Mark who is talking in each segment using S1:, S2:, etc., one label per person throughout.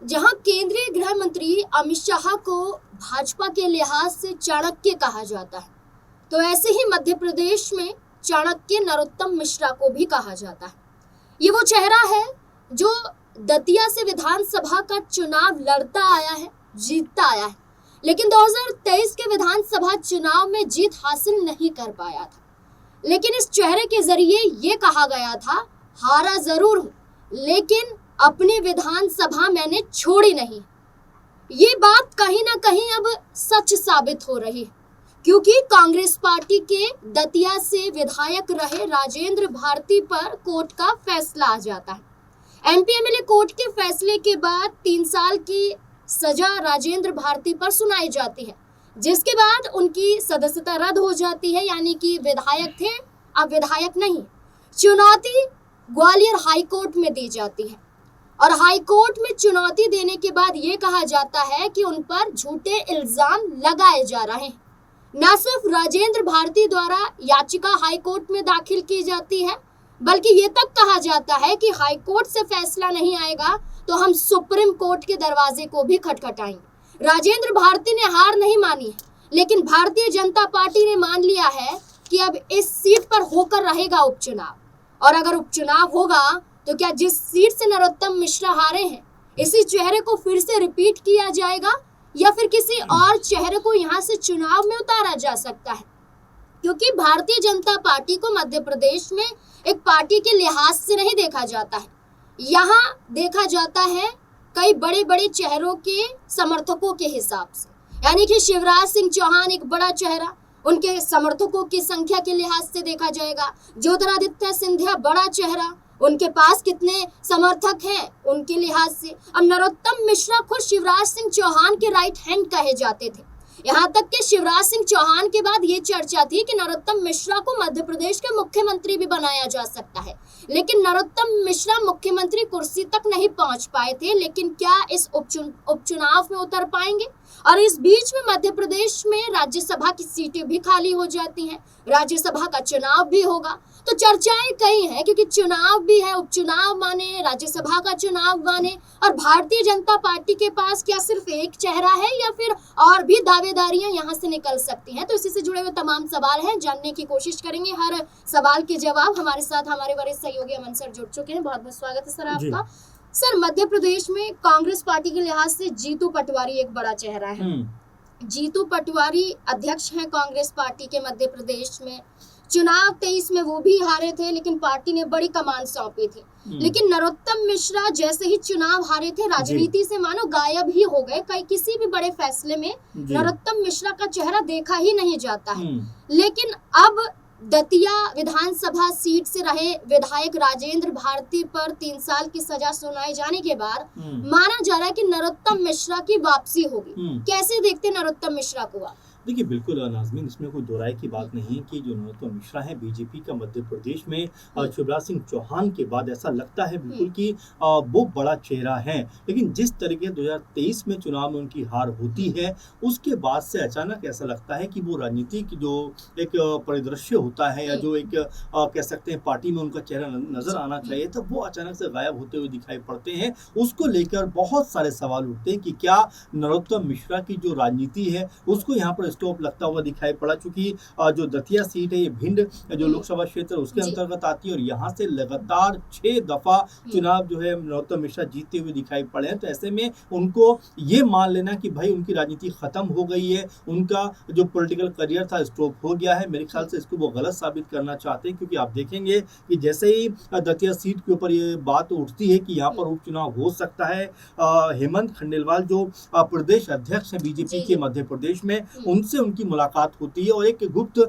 S1: जहां केंद्रीय गृह मंत्री अमित शाह को भाजपा के लिहाज से चाणक्य कहा जाता है, तो ऐसे ही मध्य प्रदेश में चाणक्य नरोत्तम मिश्रा को भी कहा जाता है। ये वो चेहरा है जो दतिया से विधानसभा का चुनाव लड़ता आया है, जीतता आया है, लेकिन 2023 के विधानसभा चुनाव में जीत हासिल नहीं कर पाया था। लेकिन इस चेहरे के जरिए ये कहा गया था, हारा जरूर हूं लेकिन अपनी विधानसभा मैंने छोड़ी नहीं। ये बात कहीं ना कहीं अब सच साबित हो रही है, क्योंकि कांग्रेस पार्टी के दतिया से विधायक रहे राजेंद्र भारती पर कोर्ट का फैसला आ जाता है। एमपी एमएलए कोर्ट के फैसले के बाद 3 साल की सजा राजेंद्र भारती पर सुनाई जाती है, जिसके बाद उनकी सदस्यता रद्द हो जाती है, यानी कि विधायक थे अब विधायक नहीं। चुनौती ग्वालियर हाई कोर्ट में दी जाती है और हाई कोर्ट में चुनौती देने के बाद ये कहा जाता है कि उन पर झूठे इल्जाम लगाए जा रहे हैं। न सिर्फ राजेंद्र भारती द्वारा याचिका हाई कोर्ट में दाखिल की जाती है, बल्कि ये तक कहा जाता है कि हाई कोर्ट से फैसला नहीं आएगा तो हम सुप्रीम कोर्ट के दरवाजे को भी खटखटाएंगे। राजेंद्र भारती ने हार नहीं मानी है, लेकिन भारतीय जनता पार्टी ने मान लिया है कि अब इस सीट पर होकर रहेगा उपचुनाव, और अगर उपचुनाव होगा तो क्या जिस सीट से नरोत्तम मिश्रा हारे हैं इसी चेहरे को फिर से रिपीट किया जाएगा या फिर किसी और चेहरे को यहां से चुनाव में उतारा जा सकता है। क्योंकि भारतीय जनता पार्टी को मध्य प्रदेश में एक पार्टी के लिहाज से नहीं देखा जाता है, यहाँ देखा जाता है कई बड़े बड़े चेहरों के समर्थकों के हिसाब से। यानी कि शिवराज सिंह चौहान एक बड़ा चेहरा, उनके समर्थकों की संख्या के लिहाज से देखा जाएगा। ज्योतिरादित्य सिंधिया बड़ा चेहरा, उनके पास कितने समर्थक हैं उनके लिहाज से। अब नरोत्तम मिश्रा खुद शिवराज सिंह चौहान के राइट हैंड कहे जाते थे। यहाँ तक कि शिवराज सिंह चौहान के बाद ये चर्चा थी कि नरोत्तम मिश्रा को मध्य प्रदेश के मुख्यमंत्री भी बनाया जा सकता है, लेकिन नरोत्तम मिश्रा मुख्यमंत्री कुर्सी तक नहीं पहुंच पाए थे। लेकिन क्या इस उपचुनाव में उतर पाएंगे? और इस बीच में मध्य प्रदेश में राज्यसभा की सीटें भी खाली हो जाती हैं, राज्यसभा का चुनाव भी होगा। तो चर्चाएं कई हैं, क्योंकि चुनाव भी है, उपचुनाव माने, राज्यसभा का चुनाव माने, और भारतीय जनता पार्टी के पास क्या सिर्फ एक चेहरा है या फिर और भी दावेदारियां यहां से निकल सकती हैं। तो इसी से जुड़े हुए तमाम सवाल हैं, जानने की कोशिश करेंगे। हर सवाल के जवाब हमारे साथ हमारे वरिष्ठ सहयोगी अमन सर जुड़ चुके हैं। बहुत बहुत स्वागत है सर आपका। सर, मध्य प्रदेश में कांग्रेस पार्टी के लिहाज से जीतू पटवारी एक बड़ा चेहरा है। जीतू पटवारी अध्यक्ष हैं कांग्रेस पार्टी के मध्य प्रदेश में। चुनाव 23 में वो भी हारे थे, लेकिन पार्टी ने बड़ी कमान सौंपी थी। लेकिन नरोत्तम मिश्रा जैसे ही चुनाव हारे थे, राजनीति से मानो गायब ही हो गए। कई किसी भी बड़े फैसले में नरोत्तम मिश्रा का चेहरा देखा ही नहीं जाता है। लेकिन अब दतिया विधानसभा सीट से रहे विधायक राजेंद्र भारती पर 3 साल की सजा सुनाए जाने के बाद माना जा रहा है कि नरोत्तम मिश्रा की वापसी होगी। कैसे देखते नरोत्तम मिश्रा को आप?
S2: देखिए, बिल्कुल नाज़मीन, इसमें कोई दो राय की बात नहीं है कि जो नरोत्तम मिश्रा है बीजेपी का मध्य प्रदेश में शिवराज सिंह चौहान के बाद ऐसा लगता है बिल्कुल कि वो बड़ा चेहरा है। लेकिन जिस तरीके 2023 में चुनाव में उनकी हार होती है, उसके बाद से अचानक ऐसा लगता है कि वो राजनीतिक जो एक परिदृश्य होता है या जो एक कह सकते हैं पार्टी में उनका चेहरा नजर आना चाहिए था, वो अचानक से गायब होते हुए दिखाई पड़ते हैं। उसको लेकर बहुत सारे सवाल उठते हैं कि क्या नरोत्तम मिश्रा की जो राजनीति है उसको यहाँ पर स्टॉप लगता हुआ दिखाई पड़ा। चूंकि जो दतिया सीट है ये भिंड जो लोकसभा क्षेत्र उसके अंतर्गत आती है और यहाँ से लगातार 6 दफा चुनाव जो है नरोत्तम मिश्रा जीतते हुए दिखाई पड़े हैं। तो ऐसे में उनको ये मान लेना कि भाई उनकी राजनीति खत्म हो गई है, उनका जो पॉलिटिकल करियर था स्टॉप हो गया है, मेरे ख्याल से इसको वो गलत साबित करना चाहते हैं। क्योंकि आप देखेंगे कि जैसे ही दतिया सीट के ऊपर ये बात उठती है कि यहाँ पर उपचुनाव हो सकता है, हेमंत खंडेलवाल जो प्रदेश अध्यक्ष है बीजेपी के मध्य प्रदेश में, उनसे उनकी मुलाकात होती है और एक गुप्त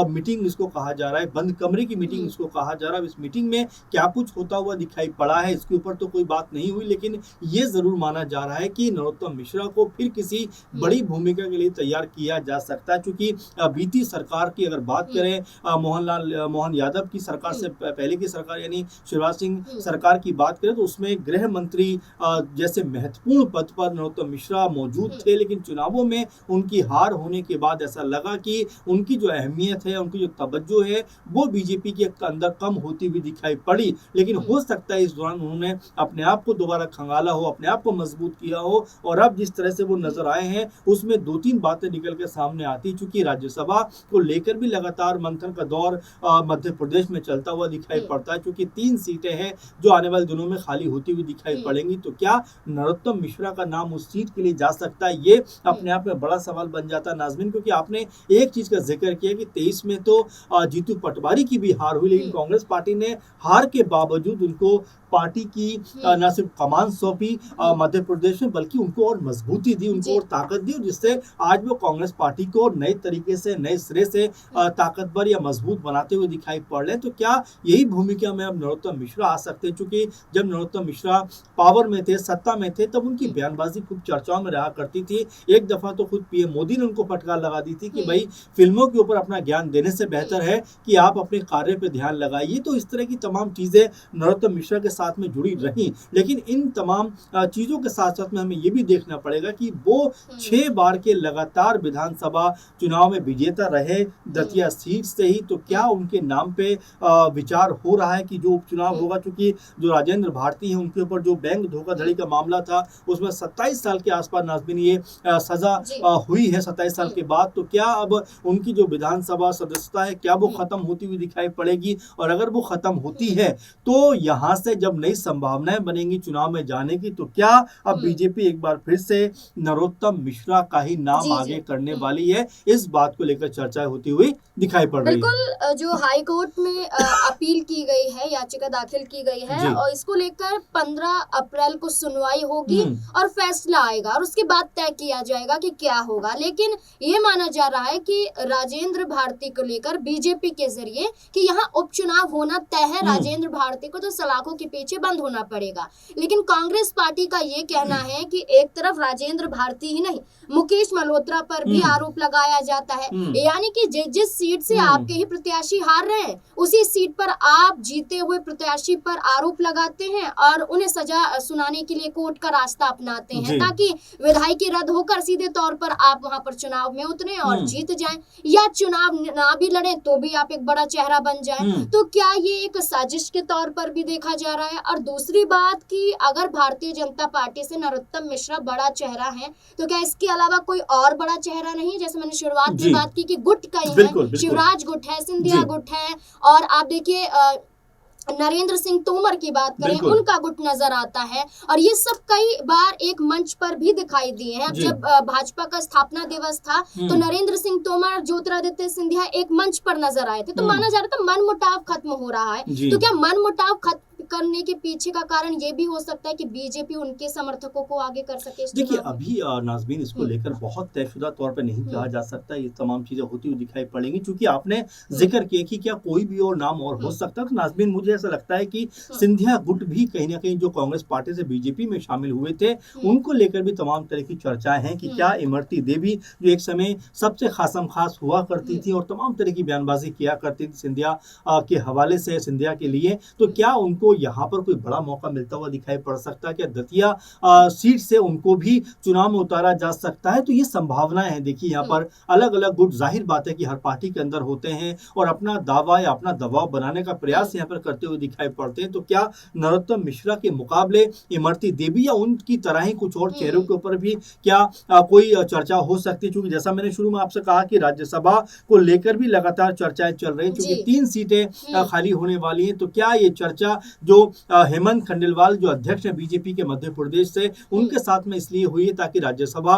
S2: मीटिंग इसको कहा जा रहा है, बंद कमरे की मीटिंग इसको कहा जा रहा है। इस मीटिंग में क्या कुछ होता हुआ दिखाई पड़ा है इसके ऊपर तो कोई बात नहीं हुई, लेकिन ये जरूर माना जा रहा है कि नरोत्तम मिश्रा को फिर किसी बड़ी भूमिका के लिए तैयार किया जा सकता है। क्योंकि बीती सरकार की अगर बात करें, मोहन यादव की सरकार से पहले की सरकार यानी शिवराज सिंह सरकार की बात करें, तो उसमें गृह मंत्री जैसे महत्वपूर्ण पद पर नरोत्तम मिश्रा मौजूद थे, लेकिन चुनावों में उनकी हार होने के बाद ऐसा लगा कि उनकी जो अहमियत है, उनकी जो तवज्जो है, वो बीजेपी के अंदर कम होती हुई दिखाई पड़ी। लेकिन हो सकता है इस दौरान उन्होंने अपने आप को दोबारा खंगाला हो, अपने आप को मजबूत किया हो, और अब जिस तरह से वो नजर आए हैं उसमें 2-3 बातें निकल के सामने आती। चूंकि राज्यसभा को लेकर भी लगातार मंथन का दौर मध्य प्रदेश में चलता हुआ दिखाई पड़ता है, क्योंकि 3 सीटें हैं जो आने वाले दिनों में खाली होती हुई दिखाई पड़ेंगी। तो क्या नरोत्तम मिश्रा का नाम उस सीट के लिए जा सकता है, ये अपने आप में बड़ा सवाल बन जाता है नाज़मीन। क्योंकि आपने एक चीज का जिक्र किया कि 23 में तो जीतू पटवारी की भी हार हुई, लेकिन कांग्रेस पार्टी ने हार के बावजूद उनको पार्टी की न सिर्फ कमान सौंपी मध्य प्रदेश में, बल्कि उनको और मजबूती दी, उनको और ताकत दी, जिससे आज वो कांग्रेस पार्टी को नए तरीके से, नए सिरे से ताकतवर या मजबूत बनाते हुए दिखाई पड़ रहे हैं। तो क्या यही भूमिका में अब नरोत्तम मिश्रा आ सकते हैं? चूंकि जब नरोत्तम मिश्रा पावर में थे, सत्ता में थे, तब उनकी बयानबाजी खूब चर्चाओं में रहा करती थी। एक दफा तो खुद पीएम मोदी ने उनको फटकार लगा दी थी कि भाई फिल्मों के ऊपर अपना ज्ञान देने से बेहतर है कि आप अपने कार्य पे ध्यान लगाइए। तो इस तरह की तमाम चीजें नरोत्तम मिश्रा के साथ में जुड़ी रही। लेकिन इन तमाम चीजों के साथ साथ में हमें ये भी देखना पड़ेगा कि वो 6 बार के लगातार विधानसभा चुनाव में विजेता रहे दतिया सीट से ही। तो क्या उनके नाम पे विचार हो रहा है कि जो उपचुनाव होगा, क्योंकि जो राजेंद्र भारती हैं उनके ऊपर जो बैंक धोखाधड़ी का मामला था उसमें 27 साल के आसपास नाज़मीन ये सजा हुई है 27 साल के बाद। तो क्या अब उनकी जो विधानसभा सदस्यता है क्या वो खत्म होती हुई दिखाई पड़ेगी? और अगर वो खत्म होती है तो यहाँ से जब नई संभावनाएं बनेंगी चुनाव में जाने की, तो क्या अब बीजेपी एक बार फिर से नरोत्तम मिश्रा का ही नाम आगे करने वाली है? इस बात को लेकर चर्चाएं होती हुई दिखाई पड़ रही है।
S1: बिल्कुल, जो हाई कोर्ट में अपील की गई है, याचिका दाखिल की गई है, और इसको लेकर 15 अप्रैल को सुनवाई होगी और फैसला आएगा और उसके बाद तय किया जाएगा कि क्या होगा। लेकिन ये माना जा रहा है कि राजेंद्र भारती को लेकर बीजेपी के जरिए कि यहाँ उपचुनाव होना तय है, राजेंद्र भारती को तो सलाखों के पीछे बंद होना पड़ेगा। लेकिन कांग्रेस पार्टी का ये कहना है कि एक तरफ राजेंद्र भारती ही नहीं, मुकेश मल्होत्रा पर भी आरोप लगाया जाता है, यानी कि जिस सीट से आपके ही प्रत्याशी हार रहे हैं उसी सीट पर आप जीते हुए प्रत्याशी पर आरोप लगाते हैं और उन्हें सजा सुनाने के लिए कोर्ट का रास्ता अपनाते हैं, ताकि विधायकी रद्द होकर सीधे तौर पर आप वहां पर चुनाव में उतरे और जीत जाएं, या चुनाव ना भी लड़े तो भी आप एक बड़ा चेहरा बन जाएं। तो क्या ये एक साजिश के तौर पर भी देखा जा रहा है? और दूसरी बात कि अगर भारतीय जनता पार्टी से नरोत्तम मिश्रा बड़ा चेहरा है, तो क्या इसके अलावा कोई और बड़ा चेहरा नहीं? जैसे मैंने शुरुआत में बात की कि गुट का ही है, शिवराज गुट है, सिंधिया गुट है, और आप देखिए नरेंद्र सिंह तोमर की बात करें, उनका गुट नजर आता है। और ये सब कई बार एक मंच पर भी दिखाई दिए हैं। जब भाजपा का स्थापना दिवस था तो नरेंद्र सिंह तोमर, ज्योतिरादित्य सिंधिया एक मंच पर नजर आए थे। तो माना जा रहा था मनमुटाव खत्म हो रहा है। तो क्या मनमुटाव खत्म करने के पीछे का कारण ये भी हो सकता है कि बीजेपी उनके समर्थकों को आगे कर सके?
S2: देखिए, अभी नाज़मीन इसको लेकर बहुत तयशुदा तौर पर नहीं कहा जा सकता। ये तमाम चीजें होती हुई दिखाई पड़ेंगी, क्योंकि आपने जिक्र किया कि क्या कोई भी और नाम और हो सकता है। तो नाज़मीन मुझे ऐसा लगता है कि सिंधिया गुट भी कहीं ना कहीं जो कांग्रेस पार्टी से बीजेपी में शामिल हुए थे, उनको लेकर भी तमाम तरह की चर्चाएं हैं कि क्या इमरती देवी, जो एक समय सबसे खासम खास हुआ करती थी और तमाम तरह की बयानबाजी किया करती थी सिंधिया के हवाले से, सिंधिया के लिए, तो क्या उनको यहाँ पर कोई बड़ा मौका मिलता हुआ दिखाई पड़ सकता है? क्या दतिया सीट से उनको भी चुनाव में उतारा जा सकता है? तो ये संभावनाएं हैं। देखिए, यहाँ पर अलग अलग गुट, जाहिर बात है कि हर पार्टी के अंदर होते हैं और अपना दावा या अपना दबाव बनाने का प्रयास यहाँ पर करते हुए दिखाई पड़ते हैं। तो क्या नरोत्तम मिश्रा के मुकाबले इमरती देवी या उनकी तरह ही कुछ और चेहरों के ऊपर भी क्या कोई चर्चा हो सकती है? क्योंकि जैसा मैंने शुरू में आपसे कहा कि राज्यसभा को लेकर भी लगातार चर्चाएं चल रही हैं, क्योंकि 3 सीटें खाली होने वाली हैं। तो क्या ये चर्चा जो हेमंत खंडेलवाल जो अध्यक्ष है बीजेपी के मध्य प्रदेश से, उनके साथ में इसलिए हुई है ताकि राज्यसभा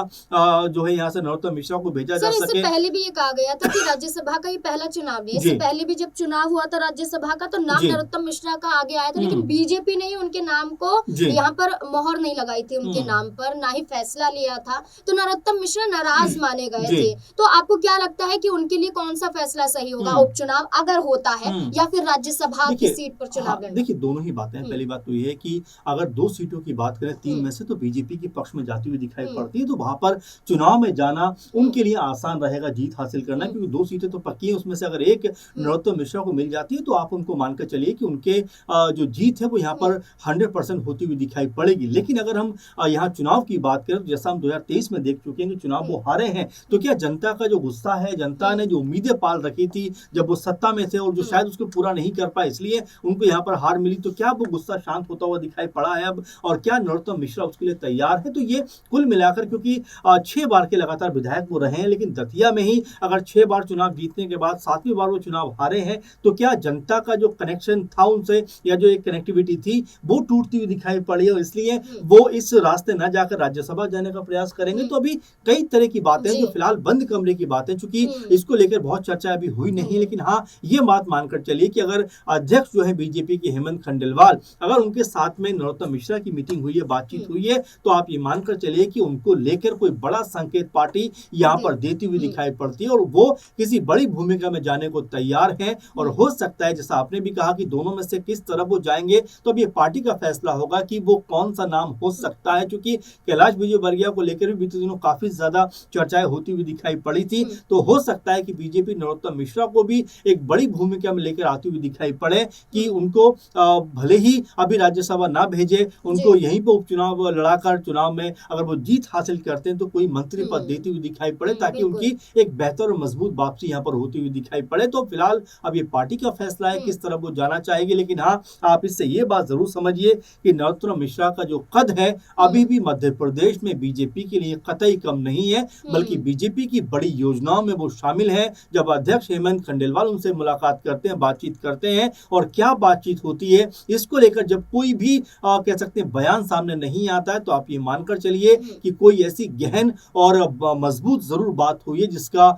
S2: जो है यहाँ से नरोत्तम मिश्रा को भेजा जा सके?
S1: इससे पहले भी ये कहा गया था कि राज्यसभा का ये पहला चुनाव नहीं है। इससे पहले भी जब चुनाव हुआ था राज्यसभा का, तो नाम नरोत्तम मिश्रा का आगे आया था, लेकिन बीजेपी ने ही उनके नाम को यहाँ पर मोहर नहीं लगाई थी, उनके नाम पर ना ही फैसला लिया था। तो नरोत्तम मिश्रा नाराज माने गए थे। तो आपको क्या लगता है कि उनके लिए कौन सा फैसला सही होगा, उपचुनाव अगर होता है या फिर राज्यसभा की सीट पर चुनाव लड़ना?
S2: देखिए, दोनों दोनों ही बातें हैं। पहली बात तो ये है कि अगर 2 सीटों की बात करें 3 में से तो बीजेपी के पक्ष में जाती हुई दिखाई पड़ती है, तो वहां पर चुनाव में जाना उनके लिए आसान रहेगा जीत हासिल करना, क्योंकि 2 सीटें तो पक्की हैं। उसमें से अगर एक नरोत्तम मिश्रा को मिल जाती है तो आप उनको मानकर चलिए कि उनके जो जीत है वो यहाँ पर 100% होती हुई दिखाई पड़ेगी। लेकिन अगर हम यहाँ चुनाव की बात करें तो जैसा हम 2023 में देख चुके हैं कि चुनाव वो हारे हैं, तो क्या जनता का जो गुस्सा है, जनता ने जो उम्मीदें पाल रखी थी जब वो सत्ता में थे और जो शायद उसको पूरा नहीं कर पाए इसलिए उनको यहाँ पर हार मिली, तो क्या वो गुस्सा शांत होता हुआ दिखाई पड़ा है अब, और क्या नरोत्तम मिश्रा उसके लिए तैयार है? तो ये कुल मिलाकर, क्योंकि 6 बार के लगातार विधायक वो रहे हैं, लेकिन दतिया में ही अगर 6 बार चुनाव जीतने के बाद 7वीं बार वो चुनाव हारे हैं, तो क्या जनता का जो कनेक्शन था उनसे या जो एक कनेक्टिविटी थी वो टूटती हुई दिखाई पड़ी, और इसलिए वो इस रास्ते न जाकर राज्यसभा जाने का प्रयास करेंगे? तो अभी कई तरह की बातें जो फिलहाल बंद कमरे की बातें, चूंकि इसको लेकर बहुत चर्चा अभी हुई नहीं, लेकिन हाँ ये बात मानकर चलिए कि अगर अध्यक्ष जो है बीजेपी के हेमंत खंडेलवाल, अगर उनके साथ में नरोत्तम मिश्रा की मीटिंग हुई है, बातचीत हुई है, तो आप ये मानकर चलिए कि उनको लेकर कोई बड़ा संकेत पार्टी यहाँ पर देती हुई दिखाई पड़ती है और वो किसी बड़ी भूमिका में जाने को तैयार है। और हो सकता है, जैसा आपने भी कहा, कि दोनों में से किस तरफ वो जाएंगे, तो अब ये पार्टी का फैसला होगा कि वो कौन सा नाम हो सकता है। क्योंकि कैलाश विजयवर्गीय को लेकर भी बीते दिनों काफी ज्यादा चर्चाएं होती हुई दिखाई पड़ी थी, तो हो सकता है कि बीजेपी नरोत्तम मिश्रा को भी एक बड़ी भूमिका में लेकर आती हुई दिखाई पड़े, कि उनको भले ही अभी राज्यसभा ना भेजे, उनको यहीं पर उपचुनाव लड़ाकर चुनाव में अगर वो जीत हासिल करते हैं तो कोई मंत्री पद देती हुई दिखाई पड़े, ताकि उनकी एक बेहतर और मजबूत वापसी यहाँ पर होती हुई दिखाई पड़े। तो फिलहाल अब ये पार्टी का फैसला है किस तरफ वो जाना चाहेगी, लेकिन हाँ आप इससे ये बात जरूर समझिए कि नरोत्तम मिश्रा का जो कद है अभी भी मध्य प्रदेश में बीजेपी के लिए कतई कम नहीं है, बल्कि बीजेपी की बड़ी योजनाओं में वो शामिल है। जब अध्यक्ष हेमंत खंडेलवाल उनसे मुलाकात करते हैं, बातचीत करते हैं, और क्या बातचीत होती है इसको लेकर जब कोई भी कह सकते हैं बयान सामने नहीं आता है, तो आप ये मानकर चलिए कि कोई ऐसी गहन और मजबूत जरूर बात हुई है जिसका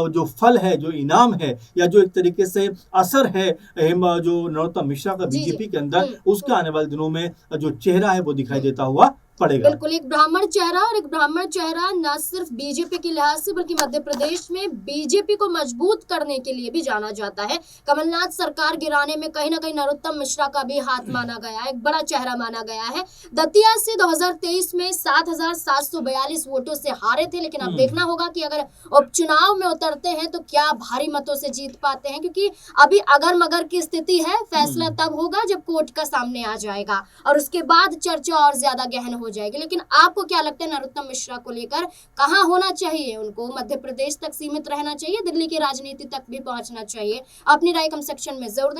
S2: जो फल है, जो इनाम है, या जो एक तरीके से असर है जो नरोत्तम मिश्रा का बीजेपी के अंदर, उसका आने वाले दिनों में जो चेहरा है वो दिखाई देता हुआ पड़ेगा।
S1: बिल्कुल, एक ब्राह्मण चेहरा, और एक ब्राह्मण चेहरा न सिर्फ बीजेपी के लिहाज से बल्कि मध्य प्रदेश में बीजेपी को मजबूत करने के लिए भी जाना जाता है। कमलनाथ सरकार गिराने में कहीं ना कहीं नरोत्तम मिश्रा का भी हाथ माना गया है, एक बड़ा चेहरा माना गया है। दतिया से 2023 में 7,742 वोटों से हारे थे, लेकिन अब देखना होगा कि अगर उपचुनाव में उतरते हैं तो क्या भारी मतों से जीत पाते हैं, क्योंकि अभी अगर मगर की स्थिति है। फैसला तब होगा जब कोर्ट का सामने आ जाएगा और उसके बाद चर्चा और ज्यादा गहन हो जाएगी। लेकिन आपको क्या लगता है नरोत्तम मिश्रा को लेकर, कहां होना चाहिए? उनको मध्य प्रदेश तक सीमित रहना चाहिए, दिल्ली की राजनीति तक भी पहुंचना चाहिए? अपनी राय कमेंट सेक्शन में जरूर दें।